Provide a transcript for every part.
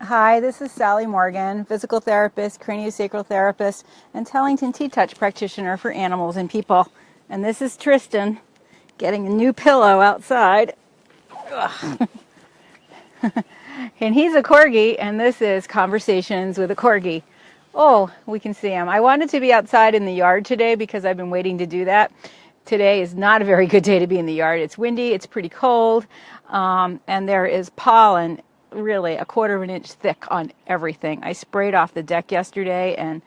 Hi, this is Sally Morgan, physical therapist, craniosacral therapist, and Tellington TTouch practitioner for animals and people. And this is Tristan getting a new pillow outside. And he's a Corgi, and this is Conversations with a Corgi. Oh, we can see him. I wanted to be outside in the yard today because I've been waiting to do that. Today is not a very good day to be in the yard. It's windy, it's pretty cold, and there is pollen really a quarter of an inch thick on everything. I sprayed off the deck yesterday, and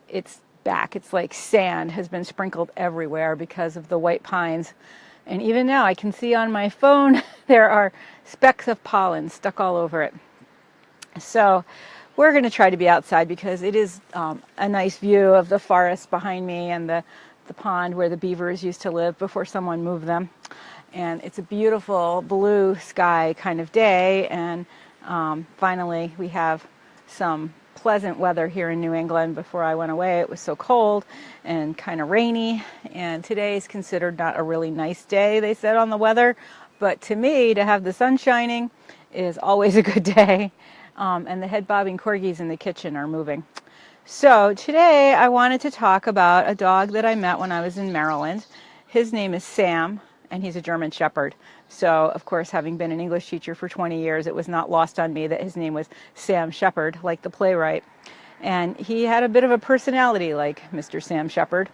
it's back. It's like sand has been sprinkled everywhere because of the white pines. And even now I can see on my phone there are specks of pollen stuck all over it. So we're going to try to be outside because it is a nice view of the forest behind me and the pond where the beavers used to live before someone moved them. And it's a beautiful blue sky kind of day, and finally we have some pleasant weather here in New England. Before I went away it was so cold and kind of rainy, and today is considered not a really nice day, they said on the weather, but to me, to have the sun shining is always a good day. And the head bobbing corgis in the kitchen are moving. So today I wanted to talk about a dog that I met when I was in Maryland. His name is Sam, and he's a German Shepherd. So, of course, having been an English teacher for 20 years, it was not lost on me that his name was Sam Shepherd, like the playwright. And he had a bit of a personality like Mr. Sam Shepherd.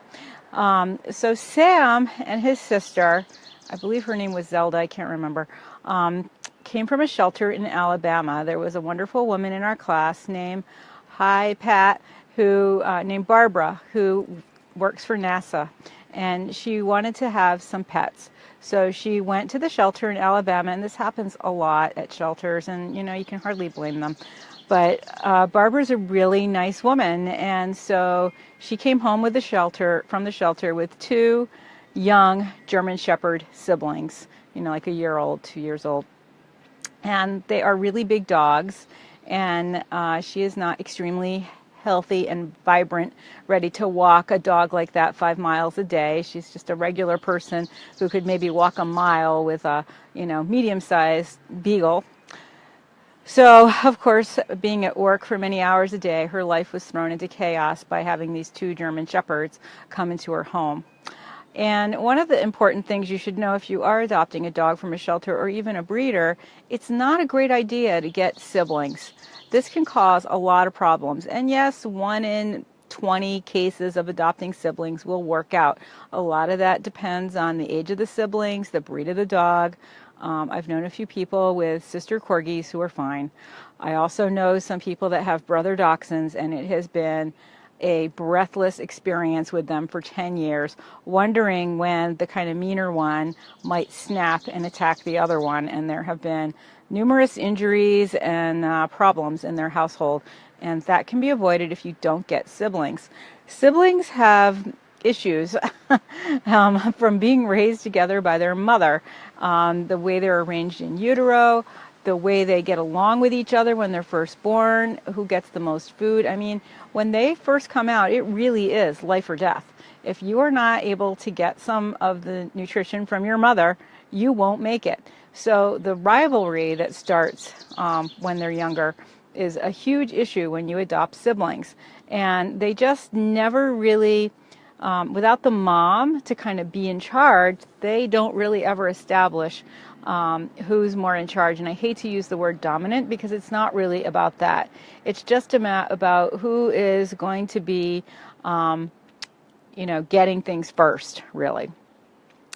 So Sam and his sister, I believe her name was Zelda, I can't remember, came from a shelter in Alabama. There was a wonderful woman in our class named named Barbara, who works for NASA, and she wanted to have some pets. So she went to the shelter in Alabama, and this happens a lot at shelters, and you can hardly blame them. But Barbara's a really nice woman, and so she came home from the shelter with two young German Shepherd siblings, like a year old, 2 years old. And they are really big dogs, and she is not extremely healthy and vibrant, ready to walk a dog like that 5 miles a day. She's just a regular person who could maybe walk a mile with a, medium-sized beagle. So, of course, being at work for many hours a day, her life was thrown into chaos by having these two German Shepherds come into her home. And one of the important things you should know if you are adopting a dog from a shelter or even a breeder, it's not a great idea to get siblings. This can cause a lot of problems. And yes, 1 in 20 cases of adopting siblings will work out. A lot of that depends on the age of the siblings, the breed of the dog. I've known a few people with sister corgis who are fine. I also know some people that have brother dachshunds, and it has been a breathless experience with them for 10 years, wondering when the kind of meaner one might snap and attack the other one. And there have been numerous injuries and problems in their household, and that can be avoided if you don't get siblings. Siblings have issues from being raised together by their mother, the way they're arranged in utero, the way they get along with each other when they're first born, who gets the most food. I mean, when they first come out, it really is life or death. If you are not able to get some of the nutrition from your mother, you won't make it. So the rivalry that starts when they're younger is a huge issue when you adopt siblings. And they just never really, without the mom to kind of be in charge, they don't really ever establish who's more in charge. And I hate to use the word dominant because it's not really about that. It's just about who is going to be, getting things first, really.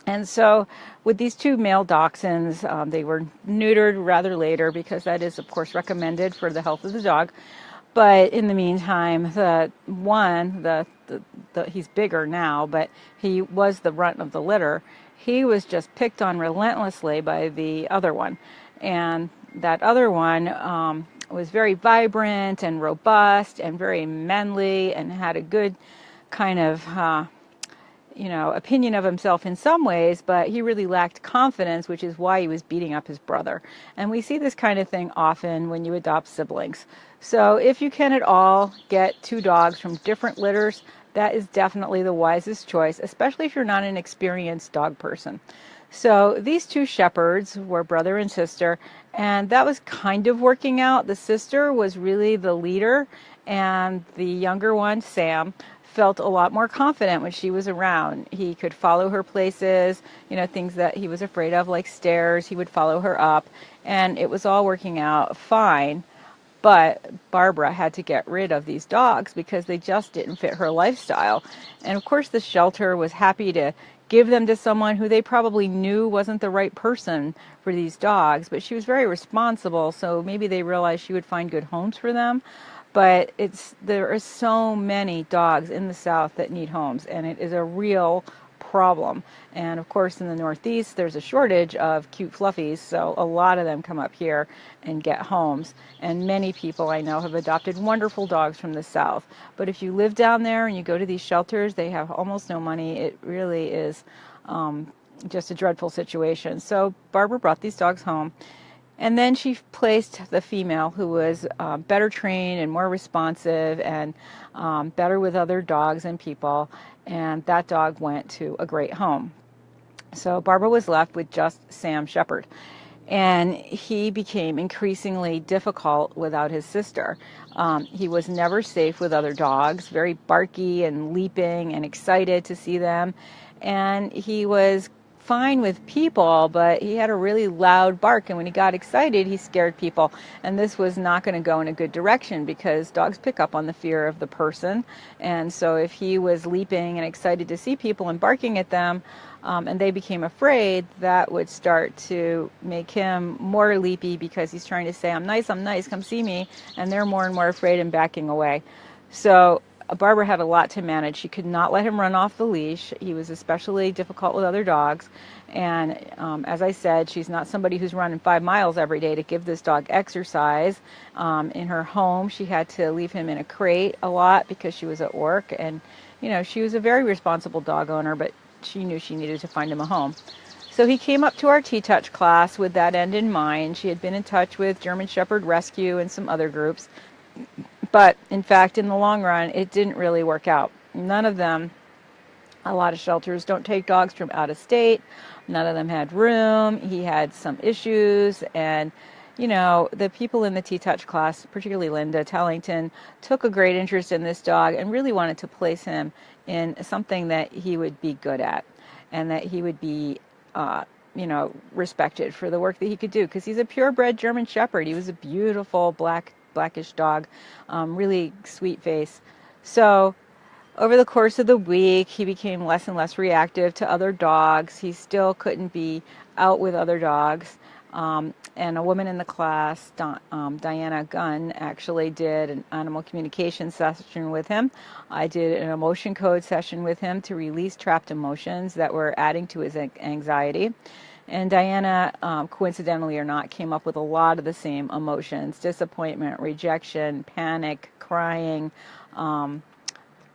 And so with these two male dachshunds, they were neutered rather later because that is, of course, recommended for the health of the dog. But in the meantime, he's bigger now, but he was the runt of the litter. He was just picked on relentlessly by the other one. And that other one was very vibrant and robust and very manly and had a good kind of, opinion of himself in some ways, but he really lacked confidence, which is why he was beating up his brother. And we see this kind of thing often when you adopt siblings. So if you can at all get two dogs from different litters, that is definitely the wisest choice, especially if you're not an experienced dog person. So these two shepherds were brother and sister, and that was kind of working out. The sister was really the leader, and the younger one, Sam, felt a lot more confident when she was around. He could follow her places, things that he was afraid of, like stairs, he would follow her up, and it was all working out fine. But Barbara had to get rid of these dogs because they just didn't fit her lifestyle. And of course, the shelter was happy to give them to someone who they probably knew wasn't the right person for these dogs, but she was very responsible, so maybe they realized she would find good homes for them. But there are so many dogs in the South that need homes, and it is a real problem. And of course, in the Northeast, there's a shortage of cute fluffies, so a lot of them come up here and get homes. And many people I know have adopted wonderful dogs from the South. But if you live down there and you go to these shelters, they have almost no money. It really is just a dreadful situation. So Barbara brought these dogs home. And then she placed the female, who was better trained and more responsive and better with other dogs and people, and that dog went to a great home. So Barbara was left with just Sam Shepherd, and he became increasingly difficult without his sister. He was never safe with other dogs, very barky and leaping and excited to see them, and he was fine with people, but he had a really loud bark, and when he got excited, he scared people. And this was not going to go in a good direction because dogs pick up on the fear of the person. And so if he was leaping and excited to see people and barking at them, and they became afraid, that would start to make him more leapy because he's trying to say, I'm nice, come see me, and they're more and more afraid and backing away. So Barbara had a lot to manage. She could not let him run off the leash. He was especially difficult with other dogs. And as I said, she's not somebody who's running 5 miles every day to give this dog exercise. In her home, she had to leave him in a crate a lot because she was at work. And, she was a very responsible dog owner, but she knew she needed to find him a home. So he came up to our TTouch class with that end in mind. She had been in touch with German Shepherd Rescue and some other groups. But in fact, in the long run, it didn't really work out. None of them, a lot of shelters don't take dogs from out of state. None of them had room. He had some issues. And, the people in the TTouch class, particularly Linda Tellington, took a great interest in this dog and really wanted to place him in something that he would be good at and that he would be, respected for the work that he could do. Because he's a purebred German Shepherd. He was a beautiful blackish dog, really sweet face. So over the course of the week, he became less and less reactive to other dogs. He still couldn't be out with other dogs. And a woman in the class, Diana Gunn, actually did an animal communication session with him. I did an emotion code session with him to release trapped emotions that were adding to his anxiety. And Diana, coincidentally or not, came up with a lot of the same emotions: disappointment, rejection, panic, crying,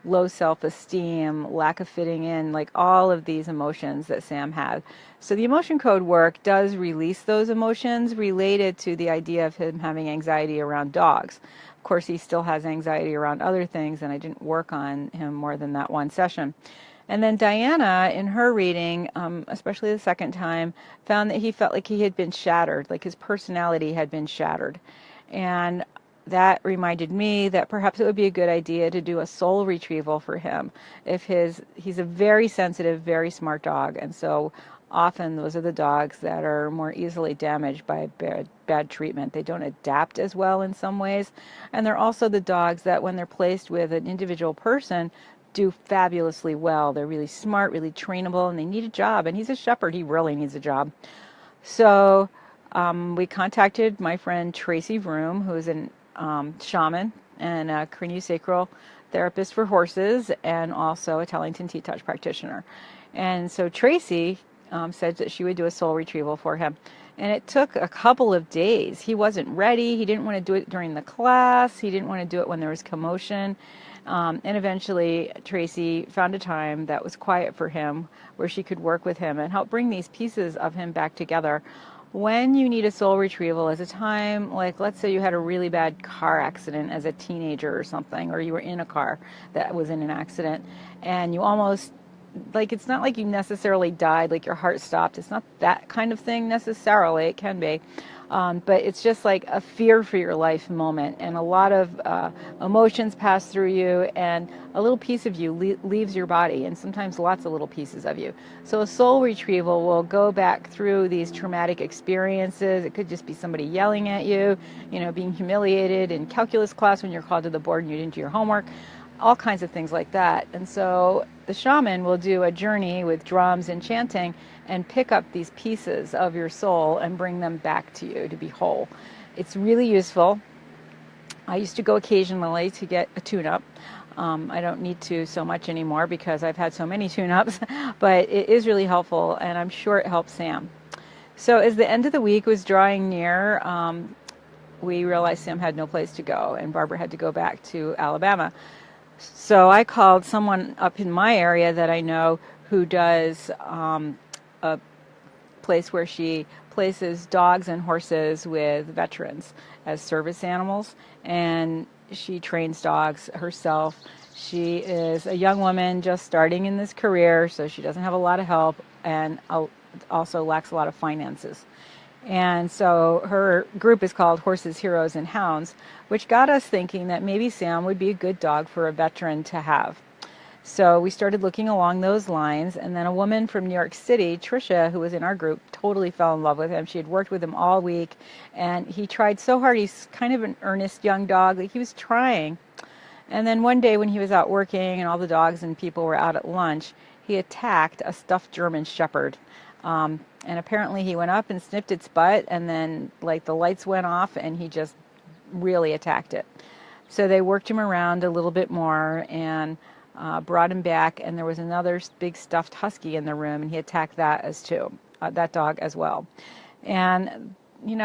low self-esteem, lack of fitting in, like all of these emotions that Sam had. So the emotion code work does release those emotions related to the idea of him having anxiety around dogs. Of course, he still has anxiety around other things, and I didn't work on him more than that one session. And then Diana, in her reading, especially the second time, found that he felt like he had been shattered, like his personality had been shattered. And that reminded me that perhaps it would be a good idea to do a soul retrieval for him. He's a very sensitive, very smart dog, and so often those are the dogs that are more easily damaged by bad treatment. They don't adapt as well in some ways, and they're also the dogs that, when they're placed with an individual person, do fabulously well. They're really smart, really trainable, and they need a job. And he's a shepherd. He really needs a job. So we contacted my friend Tracy Vroom, who is a shaman and a craniosacral therapist for horses, and also a Tellington TTouch practitioner. And so Tracy said that she would do a soul retrieval for him. And it took a couple of days. He wasn't ready. He didn't want to do it during the class. He didn't want to do it when there was commotion. And eventually Tracy found a time that was quiet for him, where she could work with him and help bring these pieces of him back together. When you need a soul retrieval is a time, like let's say you had a really bad car accident as a teenager or something, or you were in a car that was in an accident, and you almost like, it's not like you necessarily died, like your heart stopped. It's not that kind of thing necessarily. It can be. But it's just like a fear for your life moment, and a lot of emotions pass through you, and a little piece of you leaves your body, and sometimes lots of little pieces of you. So a soul retrieval will go back through these traumatic experiences. It could just be somebody yelling at you, being humiliated in calculus class when you're called to the board and you didn't do your homework, all kinds of things like that. And so the shaman will do a journey with drums and chanting and pick up these pieces of your soul and bring them back to you to be whole. It's really useful. I used to go occasionally to get a tune-up. I don't need to so much anymore because I've had so many tune-ups, but it is really helpful, and I'm sure it helps Sam. So as the end of the week was drawing near, we realized Sam had no place to go, and Barbara had to go back to Alabama. So I called someone up in my area that I know who does a place where she places dogs and horses with veterans as service animals, and she trains dogs herself. She is a young woman just starting in this career, so she doesn't have a lot of help, and also lacks a lot of finances. And so her group is called Horses, Heroes, and Hounds, which got us thinking that maybe Sam would be a good dog for a veteran to have. So we started looking along those lines, and then a woman from New York City, Tricia, who was in our group, totally fell in love with him. She had worked with him all week, and he tried so hard. He's kind of an earnest young dog. Like, he was trying. And then one day when he was out working and all the dogs and people were out at lunch, he attacked a stuffed German Shepherd. And apparently he went up and snipped its butt, and then like the lights went off and he just really attacked it. So they worked him around a little bit more and brought him back, and there was another big stuffed husky in the room, and he attacked that that dog as well. And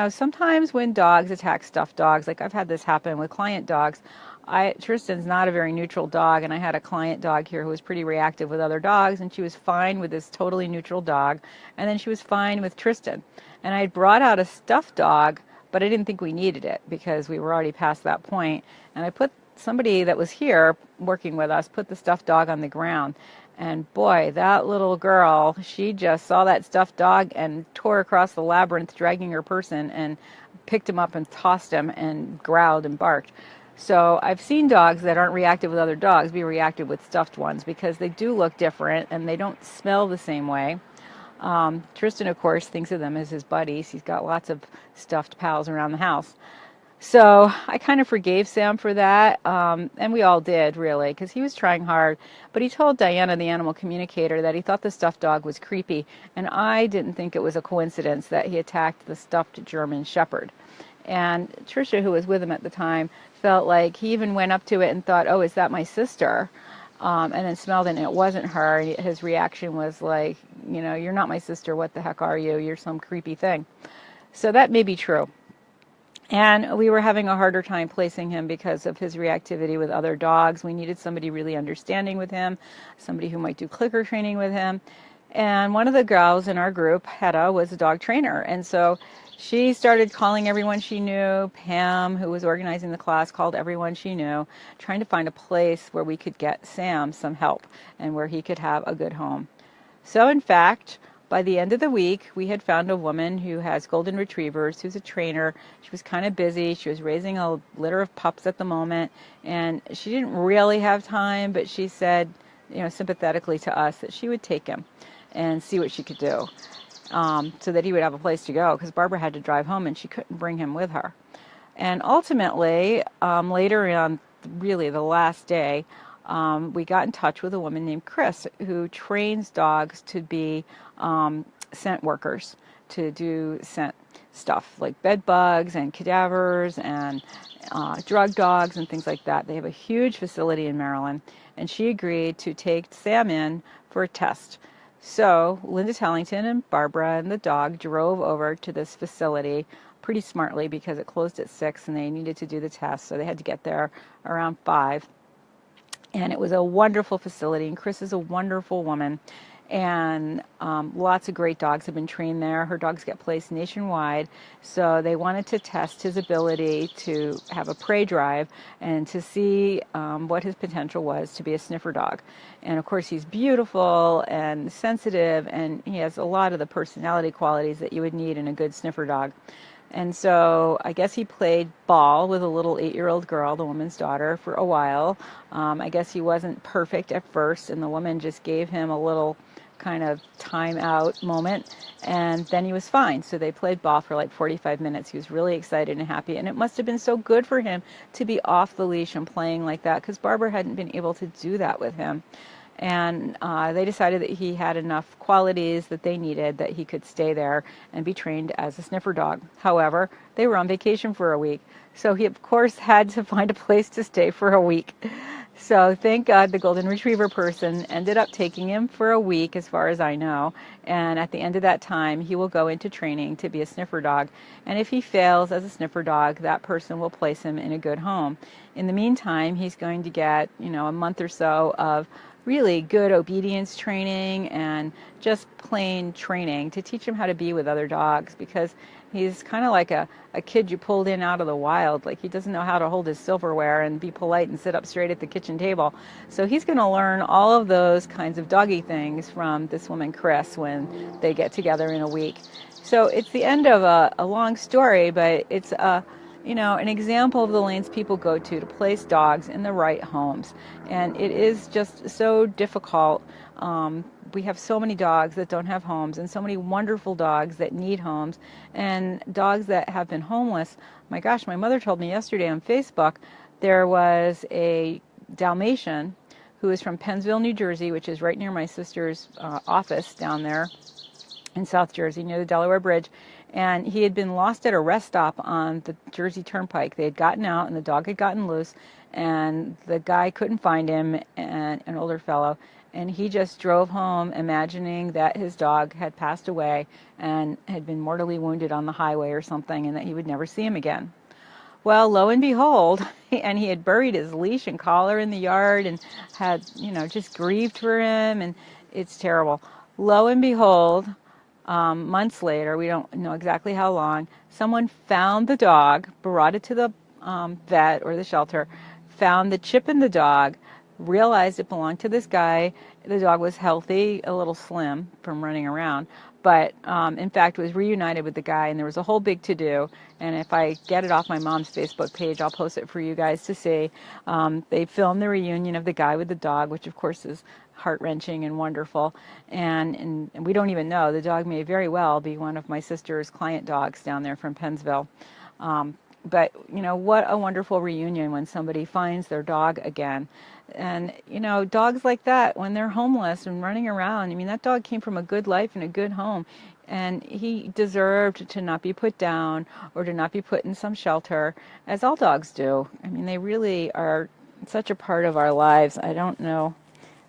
sometimes when dogs attack stuffed dogs, like I've had this happen with client dogs, Tristan's not a very neutral dog, and I had a client dog here who was pretty reactive with other dogs, and she was fine with this totally neutral dog, and then she was fine with Tristan. And I had brought out a stuffed dog, but I didn't think we needed it because we were already past that point. And I put somebody that was here working with us, put the stuffed dog on the ground. And boy, that little girl, she just saw that stuffed dog and tore across the labyrinth, dragging her person, and picked him up and tossed him and growled and barked. So I've seen dogs that aren't reactive with other dogs be reactive with stuffed ones because they do look different and they don't smell the same way. Tristan, of course, thinks of them as his buddies. He's got lots of stuffed pals around the house. So I kind of forgave Sam for that, and we all did, really, because he was trying hard. But he told Diana, the animal communicator, that he thought the stuffed dog was creepy, and I didn't think it was a coincidence that he attacked the stuffed German Shepherd. And Tricia, who was with him at the time, felt like he even went up to it and thought, oh, is that my sister? And then smelled it, and it wasn't her. And his reaction was like, you're not my sister. What the heck are you? You're some creepy thing. So that may be true. And we were having a harder time placing him because of his reactivity with other dogs. We needed somebody really understanding with him, somebody who might do clicker training with him. And one of the girls in our group, Hedda, was a dog trainer. And so she started calling everyone she knew. Pam, who was organizing the class, called everyone she knew, trying to find a place where we could get Sam some help and where he could have a good home. So in fact, by the end of the week, we had found a woman who has golden retrievers, who's a trainer. She was kind of busy. She was raising a litter of pups at the moment, and she didn't really have time, but she said, sympathetically to us, that she would take him and see what she could do, so that he would have a place to go, because Barbara had to drive home and she couldn't bring him with her. And ultimately, later on, really the last day, we got in touch with a woman named Chris who trains dogs to be scent workers, to do scent stuff like bed bugs and cadavers and drug dogs and things like that. They have a huge facility in Maryland, and she agreed to take Sam in for a test. So Linda Tellington and Barbara and the dog drove over to this facility pretty smartly because it closed at 6 and they needed to do the test, so they had to get there around 5. And it was a wonderful facility, and Chris is a wonderful woman. And lots of great dogs have been trained there. Her dogs get placed nationwide, so they wanted to test his ability to have a prey drive and to see what his potential was to be a sniffer dog. And of course, he's beautiful and sensitive, and he has a lot of the personality qualities that you would need in a good sniffer dog. And so I guess he played ball with a little 8-year-old girl, the woman's daughter, for a while. I guess he wasn't perfect at first, and the woman just gave him a little kind of time out moment, and then he was fine. So they played ball for like 45 minutes. He was really excited and happy, and it must have been so good for him to be off the leash and playing like that, because Barbara hadn't been able to do that with him. And they decided that he had enough qualities that they needed that he could stay there and be trained as a sniffer dog. However, they were on vacation for a week, so he of course had to find a place to stay for a week. So thank God the golden retriever person ended up taking him for a week, as far as I know. And at the end of that time, he will go into training to be a sniffer dog. And if he fails as a sniffer dog, that person will place him in a good home. In the meantime, he's going to get, a month or so of really good obedience training and just plain training to teach him how to be with other dogs, because he's kind of like a kid you pulled in out of the wild. Like, he doesn't know how to hold his silverware and be polite and sit up straight at the kitchen table. So he's going to learn all of those kinds of doggy things from this woman, Chris, when they get together in a week. So it's the end of a long story, but it's an example of the lanes people go to place dogs in the right homes. And it is just so difficult. We have so many dogs that don't have homes, and so many wonderful dogs that need homes, and dogs that have been homeless. My gosh, my mother told me yesterday on Facebook there was a Dalmatian who is from Pennsville, New Jersey, which is right near my sister's office down there in South Jersey, near the Delaware Bridge. And he had been lost at a rest stop on the Jersey Turnpike. They had gotten out, and the dog had gotten loose, and the guy couldn't find him, and an older fellow. And he just drove home imagining that his dog had passed away and had been mortally wounded on the highway or something, and that he would never see him again. Well, lo and behold, and he had buried his leash and collar in the yard and had, just grieved for him, and it's terrible. Lo and behold, months later, we don't know exactly how long, someone found the dog, brought it to the vet or the shelter, found the chip in the dog, realized it belonged to this guy. The dog was healthy, a little slim from running around, but in fact was reunited with the guy, and there was a whole big to-do. And if I get it off my mom's Facebook page, I'll post it for you guys to see. They filmed the reunion of the guy with the dog, which of course is heart-wrenching and wonderful. And we don't even know. The dog may very well be one of my sister's client dogs down there from Pennsville. But, what a wonderful reunion when somebody finds their dog again. And, dogs like that, when they're homeless and running around, that dog came from a good life and a good home. And he deserved to not be put down or to not be put in some shelter, as all dogs do. They really are such a part of our lives. I don't know.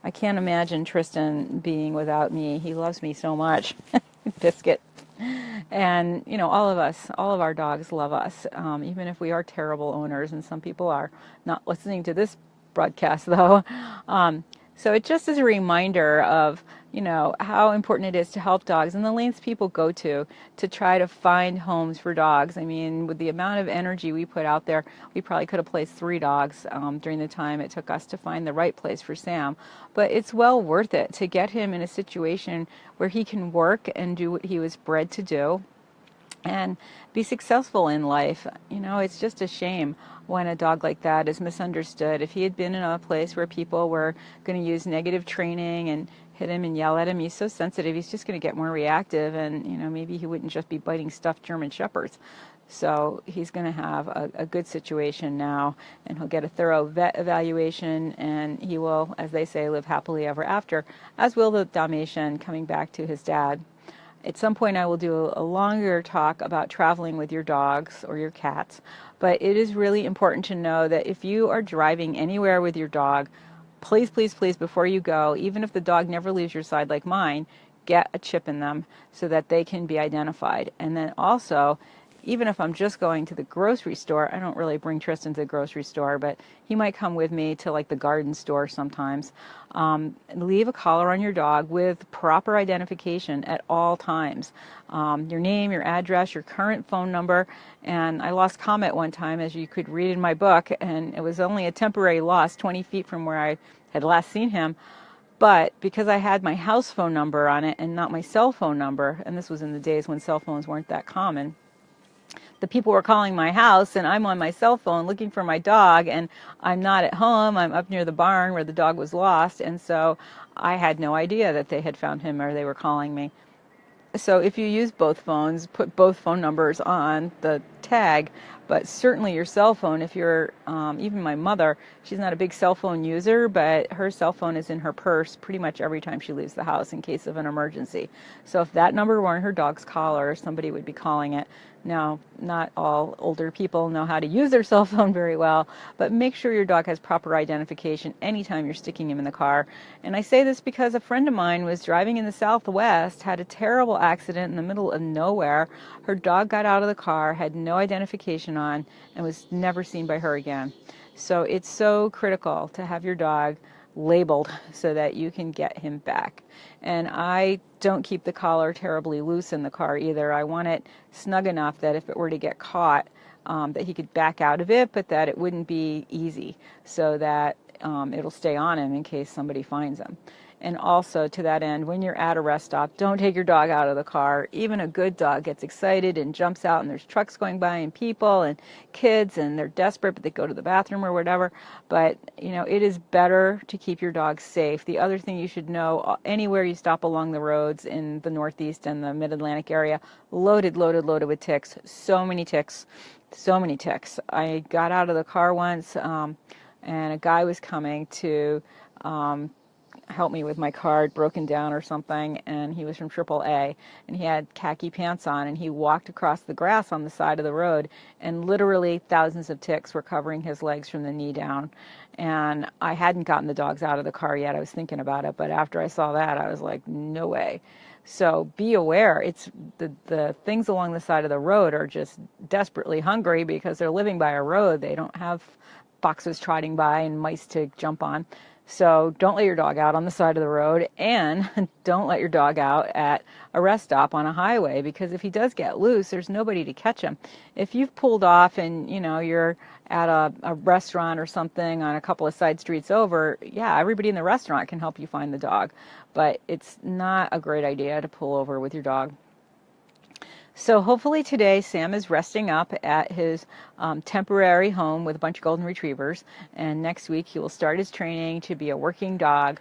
I can't imagine Tristan being without me. He loves me so much. Biscuit. And, all of us, all of our dogs love us, even if we are terrible owners, and some people are not listening to this broadcast, though. So it just is a reminder of, how important it is to help dogs and the lengths people go to try to find homes for dogs. With the amount of energy we put out there, we probably could have placed 3 dogs during the time it took us to find the right place for Sam. But it's well worth it to get him in a situation where he can work and do what he was bred to do and be successful in life. It's just a shame when a dog like that is misunderstood. If he had been in a place where people were going to use negative training and hit him and yell at him, he's so sensitive, he's just going to get more reactive, and maybe he wouldn't just be biting stuffed German Shepherds. So he's going to have a good situation now, and he'll get a thorough vet evaluation, and he will, as they say, live happily ever after, as will the Dalmatian coming back to his dad. At some point I will do a longer talk about traveling with your dogs or your cats, but it is really important to know that if you are driving anywhere with your dog, please, please, please, before you go, even if the dog never leaves your side like mine, get a chip in them so that they can be identified. And then also, even if I'm just going to the grocery store, I don't really bring Tristan to the grocery store, but he might come with me to like the garden store sometimes. Leave a collar on your dog with proper identification at all times. Your name, your address, your current phone number. And I lost Comet one time, as you could read in my book, and it was only a temporary loss, 20 feet from where I had last seen him. But because I had my house phone number on it and not my cell phone number, and this was in the days when cell phones weren't that common, the people were calling my house and I'm on my cell phone looking for my dog, and I'm not at home. I'm up near the barn where the dog was lost, and so I had no idea that they had found him or they were calling me. So if you use both phones, put both phone numbers on the tag, but certainly your cell phone. If you're, even my mother, she's not a big cell phone user, but her cell phone is in her purse pretty much every time she leaves the house in case of an emergency. So if that number were on her dog's collar, somebody would be calling it. Now, not all older people know how to use their cell phone very well, but make sure your dog has proper identification anytime you're sticking him in the car. And I say this because a friend of mine was driving in the Southwest, had a terrible accident in the middle of nowhere. Her dog got out of the car, had no identification on, and was never seen by her again. So it's so critical to have your dog labeled so that you can get him back. And I don't keep the collar terribly loose in the car either. I want it snug enough that if it were to get caught, that he could back out of it, but that it wouldn't be easy, so that it'll stay on him in case somebody finds him. And also, to that end, when you're at a rest stop, don't take your dog out of the car. Even a good dog gets excited and jumps out, and there's trucks going by and people and kids, and they're desperate, but they go to the bathroom or whatever. But, you know, it is better to keep your dog safe. The other thing you should know, anywhere you stop along the roads in the Northeast and the Mid-Atlantic area, loaded with ticks. So many ticks. So many ticks. I got out of the car once, and a guy was coming to help me with my card broken down or something, and he was from AAA, and he had khaki pants on, and he walked across the grass on the side of the road, and literally thousands of ticks were covering his legs from the knee down. And I hadn't gotten the dogs out of the car yet. I was thinking about it, but after I saw that, I was like, no way. So be aware. It's the things along the side of the road are just desperately hungry because they're living by a road. They don't have foxes trotting by and mice to jump on. So don't let your dog out on the side of the road, and don't let your dog out at a rest stop on a highway, because if he does get loose, there's nobody to catch him. If you've pulled off and, you know, you're at a restaurant or something on a couple of side streets over, yeah, everybody in the restaurant can help you find the dog. But it's not a great idea to pull over with your dog. So hopefully today Sam is resting up at his temporary home with a bunch of golden retrievers, and next week he will start his training to be a working dog,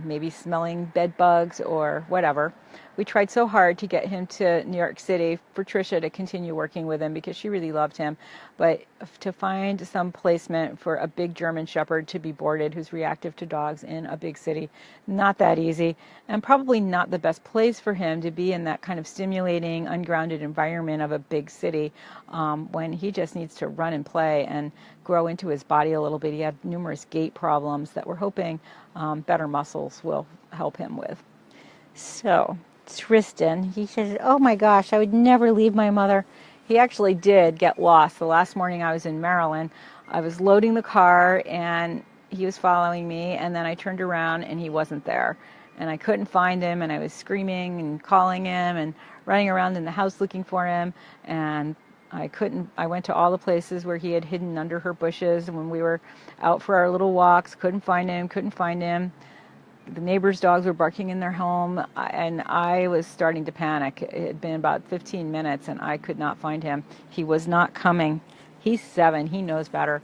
maybe smelling bed bugs or whatever. We tried so hard to get him to New York City for Tricia to continue working with him because she really loved him, but to find some placement for a big German Shepherd to be boarded who's reactive to dogs in a big city, not that easy, and probably not the best place for him to be in that kind of stimulating, ungrounded environment of a big city, when he just needs to run and play and grow into his body a little bit. He had numerous gait problems that we're hoping better muscles will help him with. So Tristan, he says, oh my gosh, I would never leave my mother. He actually did get lost. The last morning I was in Maryland, I was loading the car and he was following me, and then I turned around and he wasn't there. And I couldn't find him, and I was screaming and calling him and running around in the house looking for him, and I went to all the places where he had hidden under her bushes when we were out for our little walks. Couldn't find him. The neighbors' dogs were barking in their home, and I was starting to panic. It had been about 15 minutes, and I could not find him. He was not coming. He's 7. He knows better.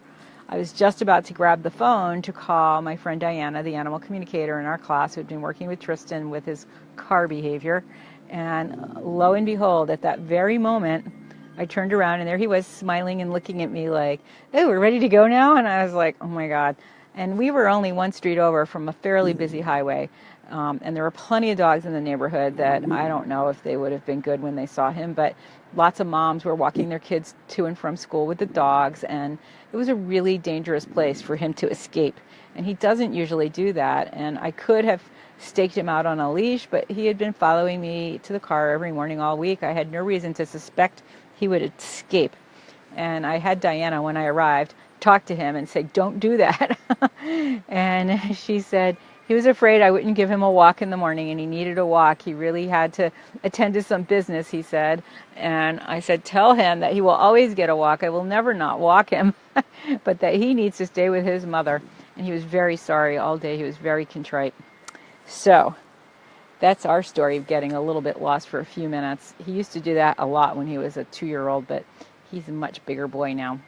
I was just about to grab the phone to call my friend Diana, the animal communicator in our class, who had been working with Tristan with his car behavior. And lo and behold, at that very moment, I turned around, and there he was smiling and looking at me like, oh, we're ready to go now? And I was like, oh, my God. And we were only one street over from a fairly busy highway, and there were plenty of dogs in the neighborhood that I don't know if they would have been good when they saw him, but lots of moms were walking their kids to and from school with the dogs, and it was a really dangerous place for him to escape. And he doesn't usually do that, and I could have staked him out on a leash, but he had been following me to the car every morning all week. I had no reason to suspect he would escape. And I had Diana, when I arrived, talk to him and say, don't do that. And she said he was afraid I wouldn't give him a walk in the morning, and he needed a walk. He really had to attend to some business, he said. And I said, tell him that he will always get a walk. I will never not walk him, but that he needs to stay with his mother. And he was very sorry all day. He was very contrite. So that's our story of getting a little bit lost for a few minutes. He used to do that a lot when he was a 2-year-old, but he's a much bigger boy now.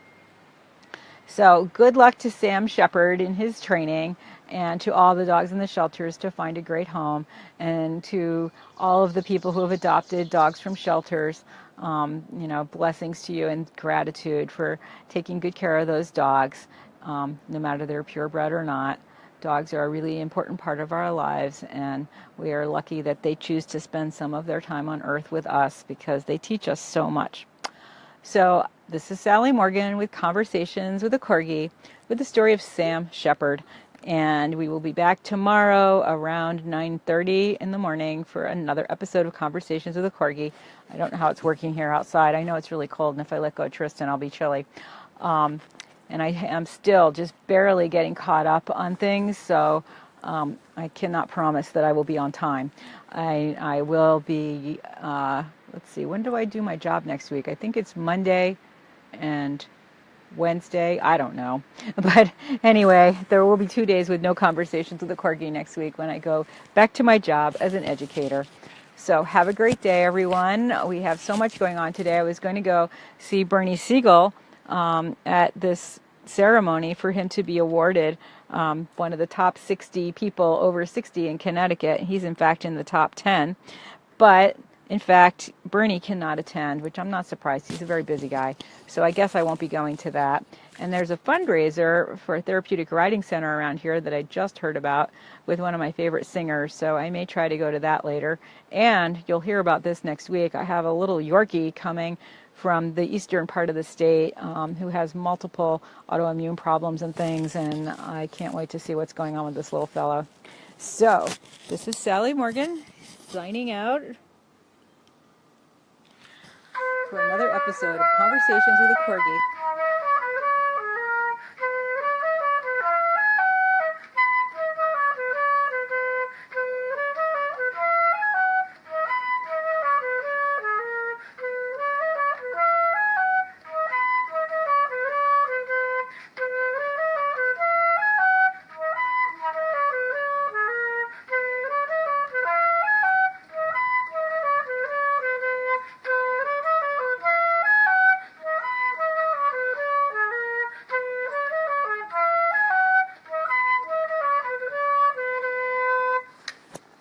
So good luck to Sam Shepherd in his training, and to all the dogs in the shelters to find a great home, and to all of the people who have adopted dogs from shelters. Blessings to you and gratitude for taking good care of those dogs, no matter they're purebred or not. Dogs are a really important part of our lives, and we are lucky that they choose to spend some of their time on earth with us, because they teach us so much. So this is Sally Morgan with Conversations with a Corgi, with the story of Sam Shepherd. And we will be back tomorrow around 9:30 in the morning for another episode of Conversations with a Corgi. I don't know how it's working here outside. I know it's really cold, and if I let go of Tristan, I'll be chilly. And I am still just barely getting caught up on things, so I cannot promise that I will be on time. I will be, let's see, when do I do my job next week? I think it's Monday and Wednesday. I don't know. But anyway, there will be 2 days with no Conversations with the Corgi next week when I go back to my job as an educator. So have a great day, everyone. We have so much going on today. I was going to go see Bernie Siegel at this ceremony for him to be awarded one of the top 60 people over 60 in Connecticut. He's in fact in the top 10. But in fact, Bernie cannot attend, which I'm not surprised. He's a very busy guy. So I guess I won't be going to that. And there's a fundraiser for a therapeutic riding center around here that I just heard about with one of my favorite singers. So I may try to go to that later. And you'll hear about this next week. I have a little Yorkie coming from the eastern part of the state who has multiple autoimmune problems and things. And I can't wait to see what's going on with this little fellow. So this is Sally Morgan signing out for another episode of Conversations with a Corgi.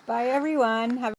Bye, everyone. Have